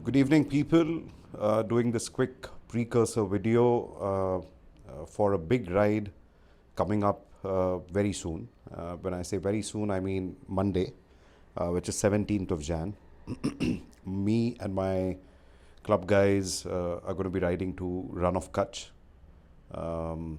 Good evening, people. Doing this quick precursor video for a big ride coming up very soon. When I say very soon, I mean Monday, which is 17th of Jan. Me and my club guys are going to be riding to Rann of Kutch, um,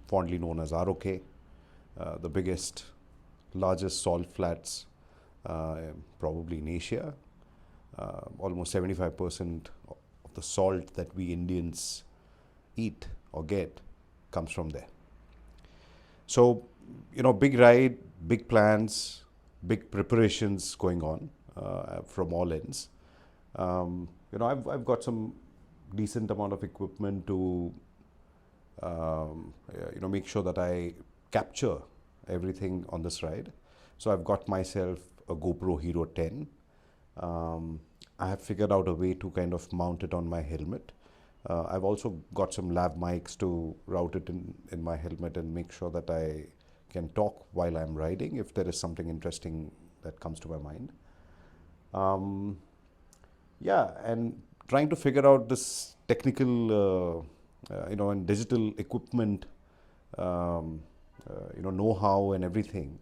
fondly known as ROK, the biggest, largest salt flats probably in Asia. Almost 75% of the salt that we Indians eat or get comes from there. So, big ride, big plans, big preparations going on from all ends. I've got some decent amount of equipment to, make sure that I capture everything on this ride. So I've got myself a GoPro Hero 10. I have figured out a way to kind of mount it on my helmet. I've also got some lav mics to route it in my helmet and make sure that I can talk while I'm riding if there is something interesting that comes to my mind. And trying to figure out this technical, and digital equipment, know-how and everything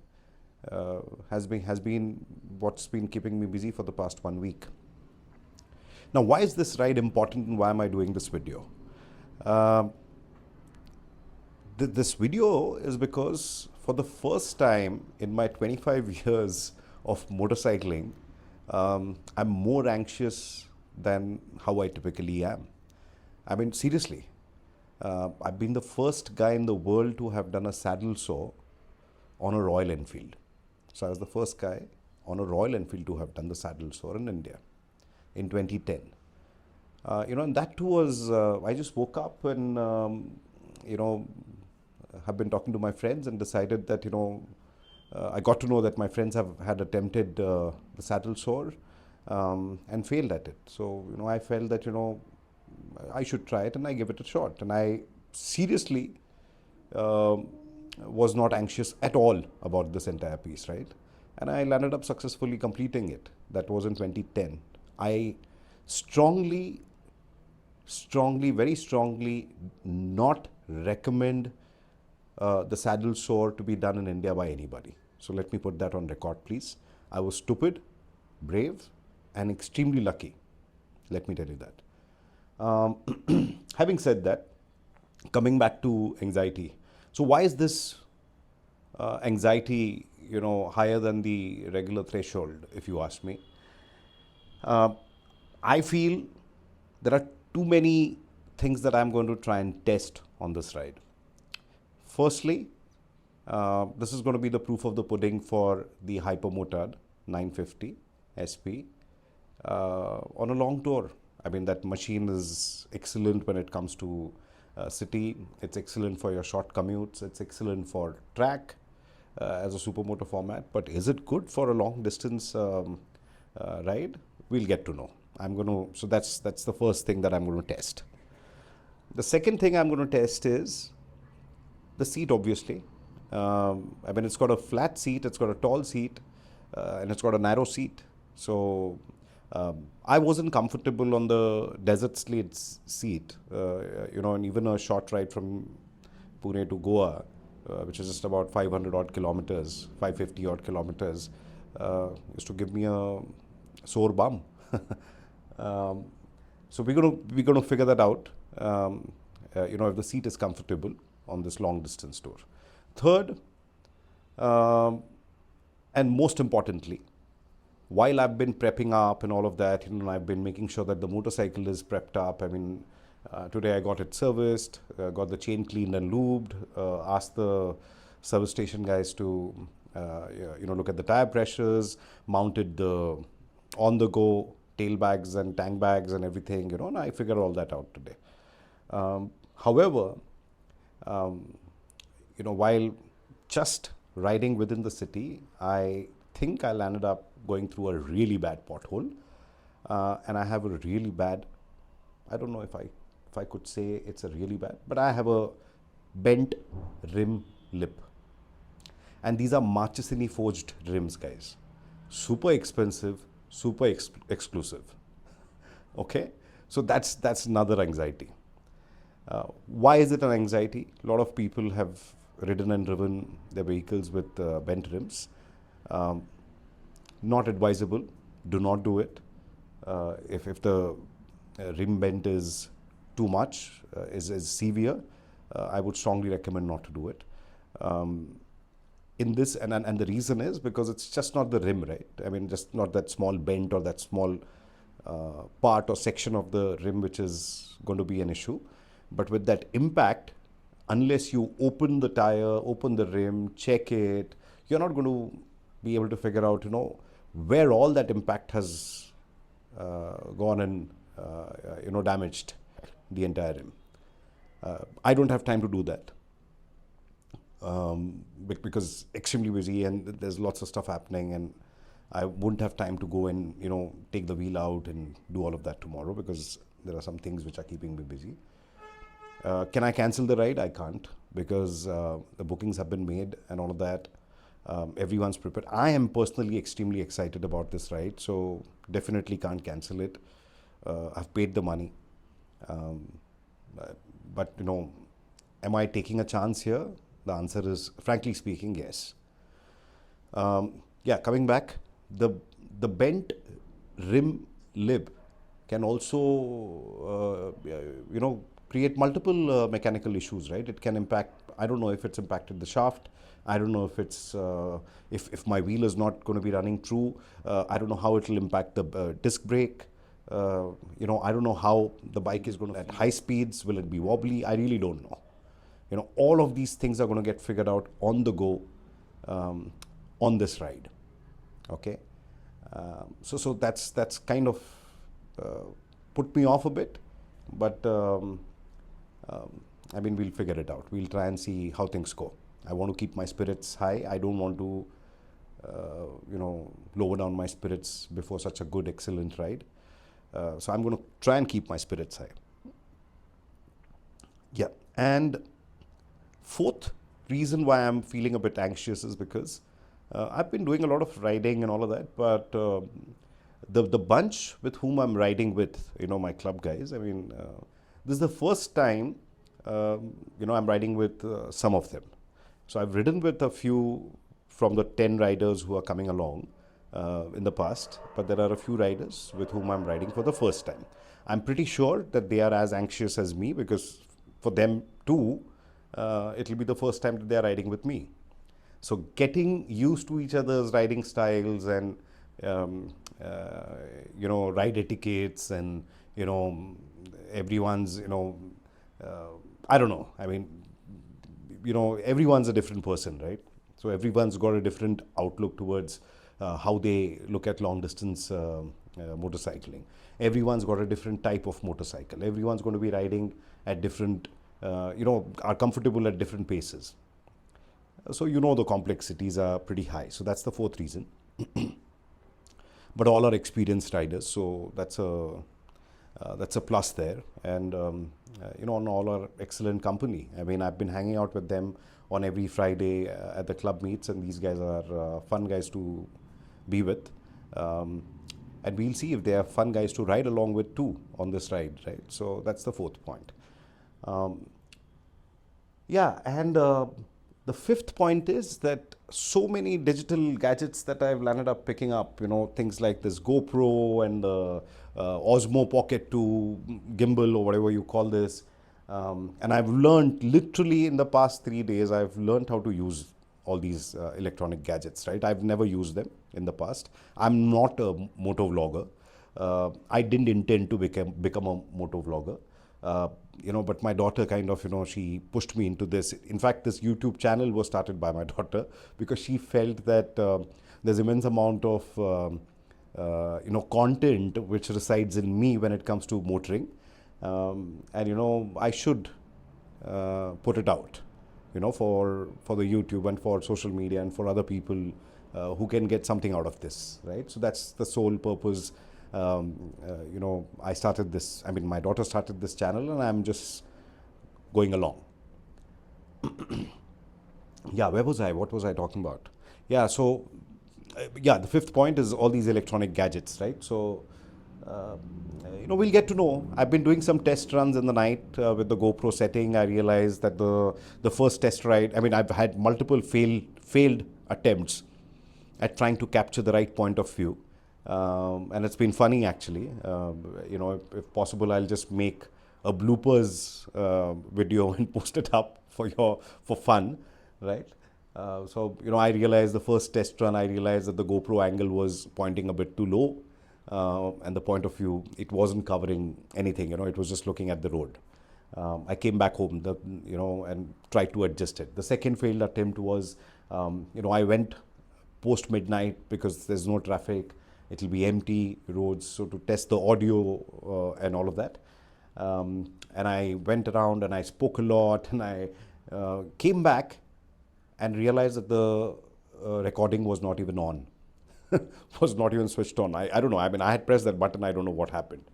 has been what's been keeping me busy for the past 1 week. Now, why is this ride important and why am I doing this video? This video is because for the first time in my 25 years of motorcycling, I'm more anxious than how I typically am. I mean, seriously, I've been the first guy in the world to have done a saddle saw on a Royal Enfield. So I was the first guy on a Royal Enfield to have done the saddle saw in India in 2010. And that too was, I just woke up and, have been talking to my friends and decided that, I got to know that my friends had attempted the saddle saw and failed at it. So, I felt that, I should try it and I give it a shot. And I seriously was not anxious at all about this entire piece, right? And I landed up successfully completing it. That was in 2010. I very strongly not recommend the saddle saw to be done in India by anybody. So let me put that on record, please. I was stupid, brave, and extremely lucky. Let me tell you that. Having said that, coming back to anxiety. So why is this anxiety, higher than the regular threshold, if you ask me? I feel there are too many things that I'm going to try and test on this ride. Firstly, this is going to be the proof of the pudding for the Hypermotard 950 SP on a long tour. I mean, that machine is excellent when it comes to city. It's excellent for your short commutes. It's excellent for track as a supermoto format. But is it good for a long distance ride? We'll get to know. So that's the first thing that I'm going to test. The second thing I'm going to test is the seat, obviously. It's got a flat seat, it's got a tall seat, and it's got a narrow seat. So I wasn't comfortable on the desert slate seat, and even a short ride from Pune to Goa, which is just about 500 odd kilometers, 550 odd kilometers, is to give me a sore bum. So we're going to figure that out. If the seat is comfortable on this long distance tour. Third, and most importantly, while I've been prepping up and all of that, I've been making sure that the motorcycle is prepped up. Today I got it serviced, got the chain cleaned and lubed, asked the service station guys to, look at the tire pressures, mounted the on-the-go tail bags and tank bags and everything, and I figured all that out today. However, while just riding within the city, I think I landed up going through a really bad pothole, and I have a really bad, I don't know if I could say it's a really bad, but I have a bent rim lip. And these are Marchesini forged rims, guys. Super expensive, super exclusive. Okay, so that's another anxiety. Why is it an anxiety? A lot of people have ridden and driven their vehicles with bent rims. Um, Not advisable. Do not do it. If the rim bend is too much, is severe, I would strongly recommend not to do it. In this, and the reason is because it's just not the rim, right? I mean, just not that small bend or that small part or section of the rim which is going to be an issue. But with that impact, unless you open the tire, open the rim, check it, you're not going to be able to figure out, where all that impact has gone and, damaged the entire rim. I don't have time to do that. Because extremely busy and there's lots of stuff happening, and I wouldn't have time to go and take the wheel out and do all of that tomorrow because there are some things which are keeping me busy. Can I cancel the ride? I can't, because the bookings have been made and all of that. Everyone's prepared. I am personally extremely excited about this ride, so definitely can't cancel it. I've paid the money, but am I taking a chance here? The answer is, frankly speaking, yes. Coming back, the bent rim lip can also, create multiple mechanical issues, right? It can impact, I don't know if it's impacted the shaft. I don't know if it's, if my wheel is not going to be running true. I don't know how it will impact the disc brake. I don't know how the bike is going to, at high speeds, will it be wobbly? I really don't know. All of these things are going to get figured out on the go on this ride. Okay, so that's kind of put me off a bit, but I mean, we'll figure it out. We'll try and see how things go. I want to keep my spirits high. I don't want to lower down my spirits before such a good, excellent ride. So I'm going to try and keep my spirits high. Yeah, and fourth reason why I'm feeling a bit anxious is because I've been doing a lot of riding and all of that, but the bunch with whom I'm riding with, my club guys, I mean, this is the first time, I'm riding with some of them. So I've ridden with a few from the 10 riders who are coming along in the past, but there are a few riders with whom I'm riding for the first time. I'm pretty sure that they are as anxious as me, because for them too, it'll be the first time that they're riding with me. So getting used to each other's riding styles and, ride etiquettes and, everyone's, I don't know. I mean, everyone's a different person, right? So everyone's got a different outlook towards how they look at long distance motorcycling. Everyone's got a different type of motorcycle. Everyone's going to be riding at different, are comfortable at different paces. So the complexities are pretty high. So that's the fourth reason. But all are experienced riders, so that's a plus there. And on all are excellent company. I mean, I've been hanging out with them on every Friday at the club meets, and these guys are fun guys to be with. And we'll see if they are fun guys to ride along with too on this ride, right? So that's the fourth point. The fifth point is that so many digital gadgets that I've landed up picking up, things like this GoPro and the Osmo Pocket 2 gimbal or whatever you call this. And I've learned literally in the past 3 days, I've learned how to use all these electronic gadgets, right? I've never used them in the past. I'm not a moto vlogger. I didn't intend to become a moto vlogger. But my daughter kind of, she pushed me into this. In fact, this YouTube channel was started by my daughter because she felt that there's immense amount of, content which resides in me when it comes to motoring. I should put it out, for the YouTube and for social media and for other people who can get something out of this, right? So that's the sole purpose. I started this, my daughter started this channel and I'm just going along. Yeah, where was I? What was I talking about? Yeah, so, the fifth point is all these electronic gadgets, right? So, we'll get to know. I've been doing some test runs in the night with the GoPro setting. I realized that the first test ride, I mean, I've had multiple failed attempts at trying to capture the right point of view. And it's been funny actually. If possible, I'll just make a bloopers video and post it up for fun, right? I realized the first test run, I realized that the GoPro angle was pointing a bit too low, and the point of view, it wasn't covering anything. It was just looking at the road. I came back home, and tried to adjust it. The second failed attempt was, I went post midnight because there's no traffic. It'll be empty roads, so to test the audio and all of that. And I went around and I spoke a lot, and I came back and realized that the recording was not even on, was not even switched on. I don't know. I mean, I had pressed that button. I don't know what happened.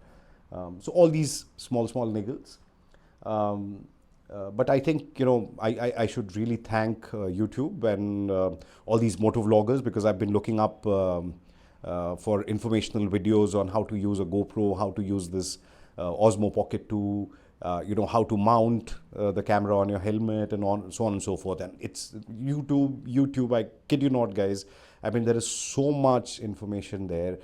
So all these small niggles. But I think, I should really thank YouTube and all these motor vloggers, because I've been looking up for informational videos on how to use a GoPro, how to use this Osmo Pocket 2, how to mount the camera on your helmet, and so on and so forth. And it's YouTube, I kid you not, guys. I mean, there is so much information there,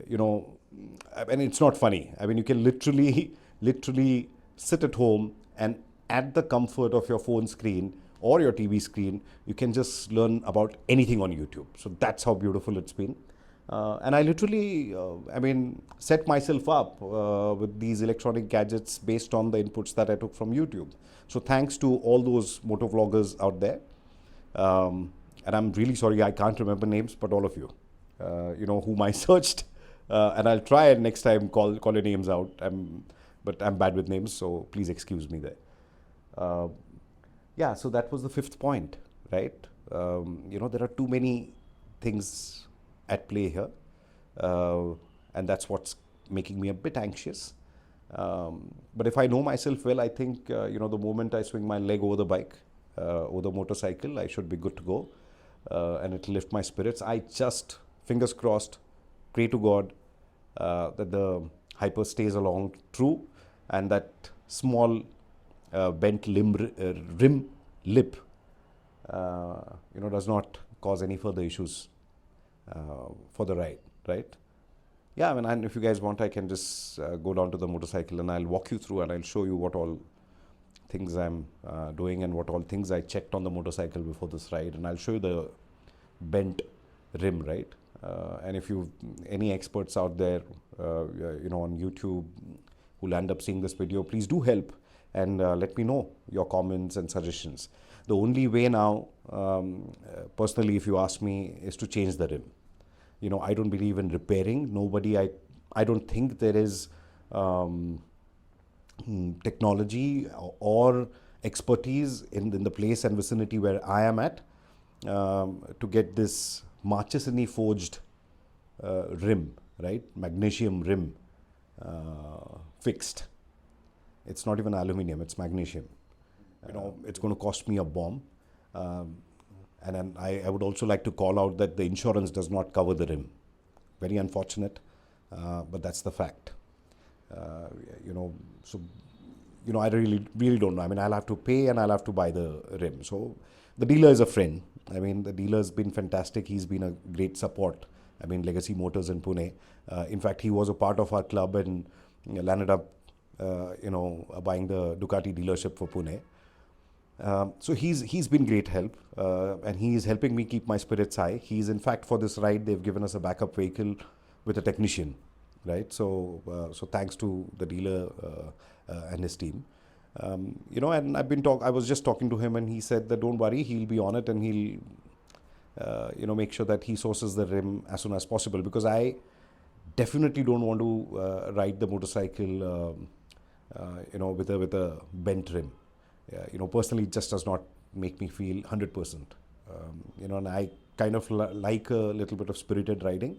and it's not funny. I mean, you can literally sit at home, and at the comfort of your phone screen or your TV screen, you can just learn about anything on YouTube. So that's how beautiful it's been. And I literally, set myself up with these electronic gadgets based on the inputs that I took from YouTube. So thanks to all those motor vloggers out there. And I'm really sorry, I can't remember names, but all of you, whom I searched. And I'll try and next time call your names out. But I'm bad with names, so please excuse me there. So that was the fifth point, right? There are too many things at play here, and that's what's making me a bit anxious. But if I know myself well, I think, the moment I swing my leg over the bike, over the motorcycle, I should be good to go, and it'll lift my spirits. I just, fingers crossed, pray to God that the Hyper stays along true, and that small bent rim lip does not cause any further issues for the ride, right? Yeah, and if you guys want, I can just go down to the motorcycle and I'll walk you through, and I'll show you what all things I'm doing and what all things I checked on the motorcycle before this ride, and I'll show you the bent rim, right? And if you any experts out there, on YouTube who'll end up seeing this video, please do help and let me know your comments and suggestions. The only way now, personally, if you ask me, is to change the rim. I don't believe in repairing. I don't think there is technology or expertise in the place and vicinity where I am at to get this Marchesini forged rim, right? Magnesium rim fixed. It's not even aluminium, it's magnesium. It's going to cost me a bomb. And then I would also like to call out that the insurance does not cover the rim. Very unfortunate, but that's the fact. I really don't know. I mean, I'll have to pay and I'll have to buy the rim. So the dealer is a friend. I mean, the dealer's been fantastic. He's been a great support. I mean, Legacy Motors in Pune. In fact, he was a part of our club and landed up, buying the Ducati dealership for Pune. So he's been great help, and he is helping me keep my spirits high. He's, in fact, for this ride, they've given us a backup vehicle with a technician, right? So thanks to the dealer and his team. And I was just talking to him, and he said that don't worry, he'll be on it, and he'll, make sure that he sources the rim as soon as possible, because I definitely don't want to ride the motorcycle, with a bent rim. Personally, it just does not make me feel 100%. And I kind of like a little bit of spirited riding.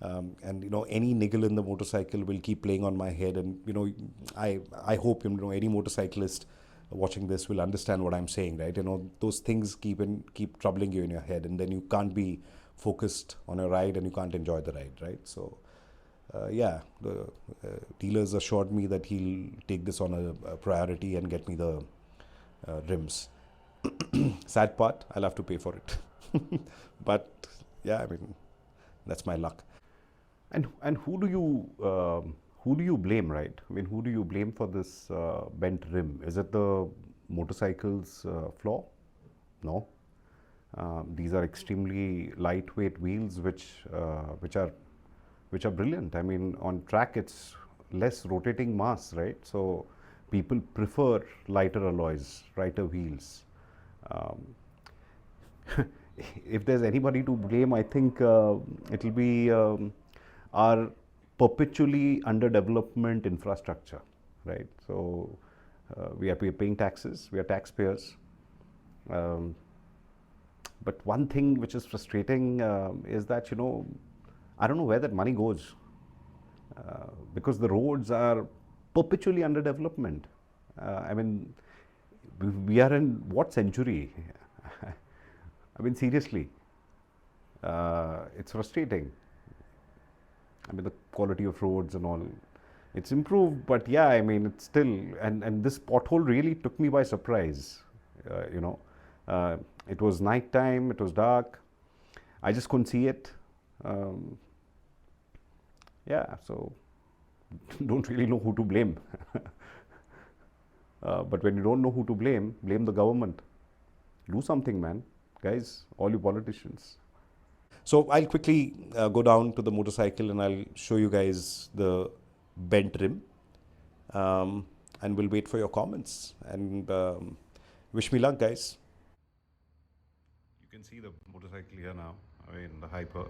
And any niggle in the motorcycle will keep playing on my head. And, I hope, any motorcyclist watching this will understand what I'm saying, right? Those things keep troubling you in your head, and then you can't be focused on a ride and you can't enjoy the ride, right? So, yeah, the dealers assured me that he'll take this on a priority and get me the rims. Sad part, I'll have to pay for it. But yeah, I mean, that's my luck. And who do you blame, right? I mean, who do you blame for this bent rim? Is it the motorcycle's flaw? No. These are extremely lightweight wheels, which are brilliant. I mean, on track it's less rotating mass, right? So people prefer lighter alloys, lighter wheels. Um, if there's anybody to blame, I think it'll be our perpetually underdevelopment infrastructure, right? So we are paying taxes, we are taxpayers. But one thing which is frustrating is that, I don't know where that money goes, because the roads are perpetually under development. I mean, we are in what century? I mean, seriously, it's frustrating. I mean, the quality of roads and all, it's improved, but yeah, I mean, it's still, and this pothole really took me by surprise, it was night time, it was dark, I just couldn't see it. Yeah, so don't really know who to blame. But when you don't know who to blame the government. Do something, man. Guys, all you politicians. So I'll quickly go down to the motorcycle and I'll show you guys the bent rim. And we'll wait for your comments. And wish me luck, guys. You can see the motorcycle here now, I mean the Hyper.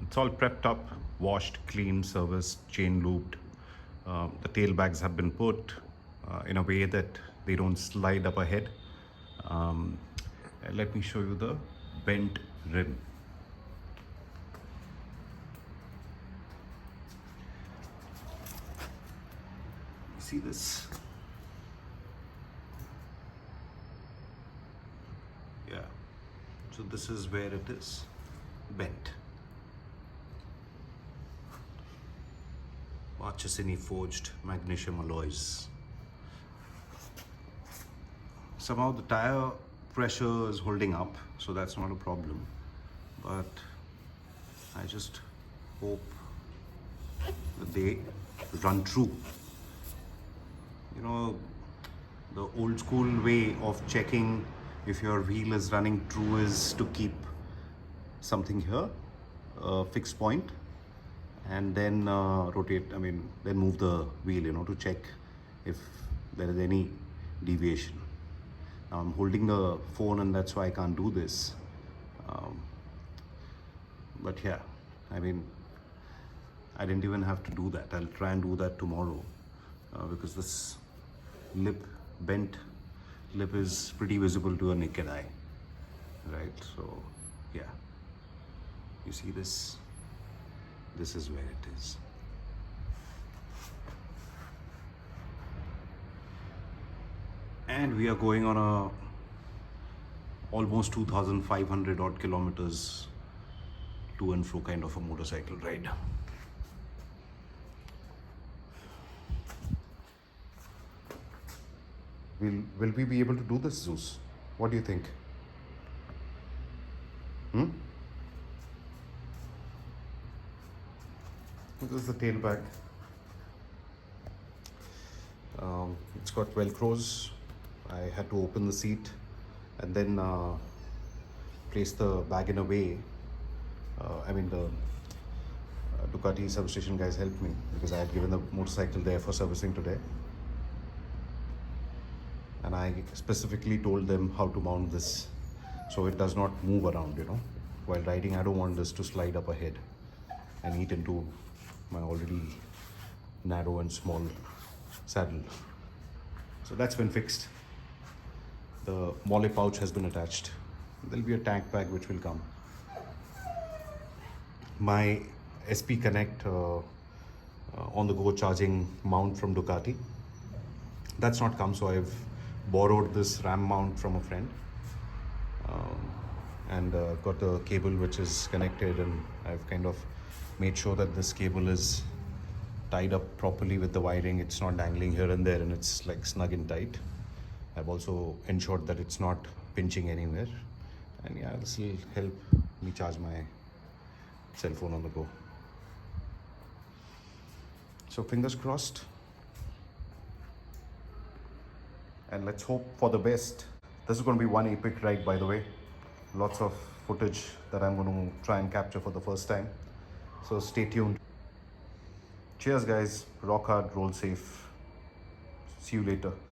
It's all prepped up, washed, cleaned, serviced, chain looped. The tail bags have been put in a way that they don't slide up ahead. Let me show you the bent rim. See this? Yeah. So this is where it is bent. Marchesini forged magnesium alloys. Somehow the tire pressure is holding up, so that's not a problem. But I just hope that they run true. The old school way of checking if your wheel is running true is to keep something here, a fixed point, and then then move the wheel, to check if there is any deviation. Now I'm holding the phone and that's why I can't do this. But yeah, I mean, I didn't even have to do that. I'll try and do that tomorrow because this bent lip is pretty visible to a naked eye, right? So yeah, you see this? This is where it is. And we are going on a almost 2,500 odd kilometers to and fro kind of a motorcycle ride. Will we be able to do this, Zeus? What do you think? This is the tail bag. It's got velcros. I had to open the seat and then place the bag in a way. The Ducati service station guys helped me because I had given the motorcycle there for servicing today. And I specifically told them how to mount this so it does not move around, While riding, I don't want this to slide up ahead and eat into my already narrow and small saddle. So that's been fixed. The molly pouch has been attached. There'll be a tank bag which will come. My SP Connect on-the-go charging mount from Ducati. That's not come, so I've borrowed this RAM mount from a friend and got a cable which is connected, and I've kind of made sure that this cable is tied up properly with the wiring. It's not dangling here and there, and it's like snug and tight. I've also ensured that it's not pinching anywhere. And yeah, this will help me charge my cell phone on the go. So fingers crossed. And let's hope for the best. This is going to be one epic ride, by the way. Lots of footage that I'm going to try and capture for the first time. So stay tuned. Cheers guys, rock hard, roll safe. See you later.